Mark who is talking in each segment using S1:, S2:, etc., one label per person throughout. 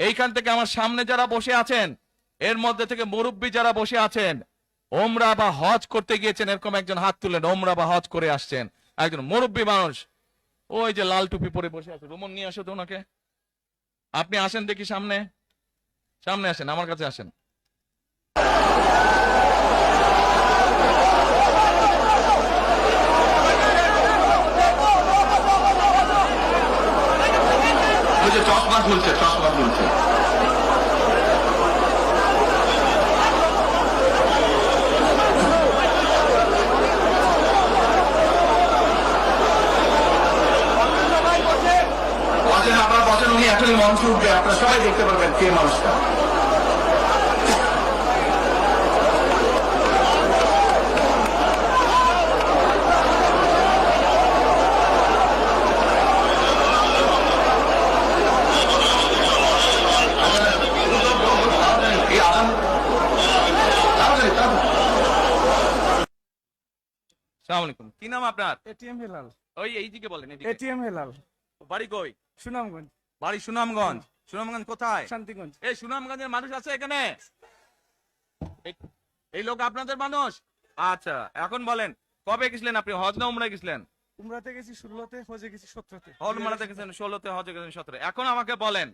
S1: এইখান থেকে আমার সামনে যারা বসে আছেন, এর মধ্যে থেকে মুরব্বী যারা বসে আছেন, ওমরা বা হজ করতে গিয়েছেন, এরকম একজন হাত তুলেন। ওমরা বা হজ করে আসছেন, একজন মুরব্বী মানুষ, ওই যে লাল টুপি পরে বসে আছে, রুমন নিয়ে আসো তো ওনাকে। আপনি আসেন দেখি সামনে, সামনে আসেন, আমার কাছে আসেন।
S2: চশমা খুলছে, চশমা খুলছে। আপনারা বসেন, উনি এখনই মঞ্চে উঠবে, আপনারা সবাই দেখতে পারবেন কে মানুষটা।
S1: কি নাম আপনার?
S3: এটিএম হেলাল।
S1: ওই এইদিকে বলেন।
S3: এটিএম হেলাল।
S1: বাড়ি কই?
S3: সুনামগঞ্জ।
S1: বাড়ি সুনামগঞ্জ। সুনামগঞ্জ কোথায়?
S3: শান্তিগঞ্জ।
S1: এই সুনামগঞ্জের মানুষ আছে এখানে? এই লোক আপনাদের মানুষ? আচ্ছা, এখন বলেন, কবে গেছিলেন আপনি? হজ না উমরায় গেছিলেন?
S3: উমরাতে গেছি 16তে, হজে গেছি 17তে।
S1: উমরাতে গেছেন 16তে, হজে গেছেন 17। এখন আমাকে বলেন,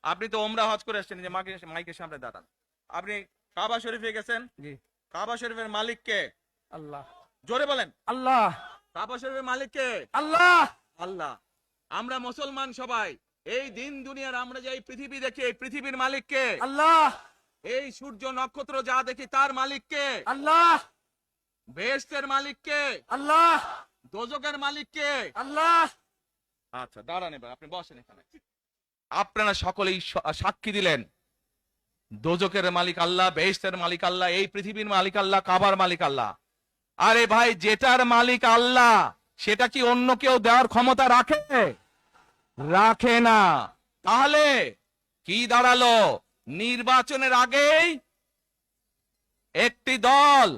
S1: আপনি তো উমরা হজ করে আসছেন, যে মাইকের সামনে দাঁড়ান। আপনি কাবা শরীফে গেছেন?
S3: জি।
S1: কাবা শরীফের মালিক কে?
S3: আল্লাহ।
S1: জোরে বলেন।
S3: আল্লাহ।
S1: কাবা শরীফের মালিক কে?
S3: আল্লাহ।
S1: আল্লাহ। আমরা মুসলমান সবাই, এই দিন দুনিয়ার আমরা যে পৃথিবী দেখি, এই পৃথিবীর মালিক কে?
S3: আল্লাহ।
S1: এই সূর্য নক্ষত্র যা দেখি তার মালিক কে?
S3: আল্লাহ।
S1: বেহেশতের মালিক কে?
S3: আল্লাহ।
S1: দোজখের মালিক কে?
S3: আল্লাহ।
S1: আচ্ছা দাঁড়ান, এবার আপনি বসেন এখানে। আপনারা সকলেই সাক্ষী দিলেন, দোজখের মালিক আল্লাহ, বেহেশতের মালিক আল্লাহ, এই পৃথিবীর মালিক আল্লাহ, কাবার মালিক আল্লাহ। আরে ভাই, যেটার মালিক আল্লাহ সেটা কি অন্য কেউ দেওয়ার ক্ষমতা রাখে? রাখে না। তাহলে কি দাঁড়ালো? নির্বাচনের আগেই একটি দল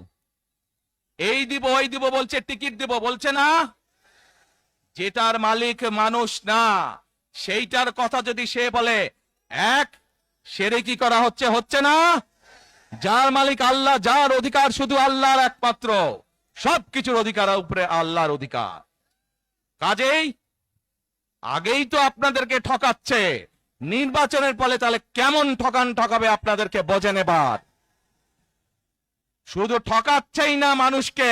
S1: এই দিব ওই দিব বলছে, টিকিট দিব বলছে না? যেটার মালিক মানুষ না, সেইটার কথা যদি সে বলে, এক শিরকি করা হচ্ছে, হচ্ছে না? যার মালিক আল্লাহ, যার অধিকার শুধু আল্লাহর একমাত্র, সবকিছুর অধিকার উপরে আল্লাহর অধিকার। কাজেই আগেই তো আপনাদেরকে ঠকাচ্ছে, নির্বাচনের ফলে তাহলে কেমন ঠকাবে আপনাদেরকে বোঝেন এবার। শুধু ঠকাচ্ছেই না মানুষকে,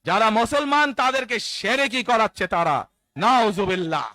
S1: যারা মুসলমান তাদেরকে শিরকি করাচ্ছে তারা। নাউজুবিল্লাহ।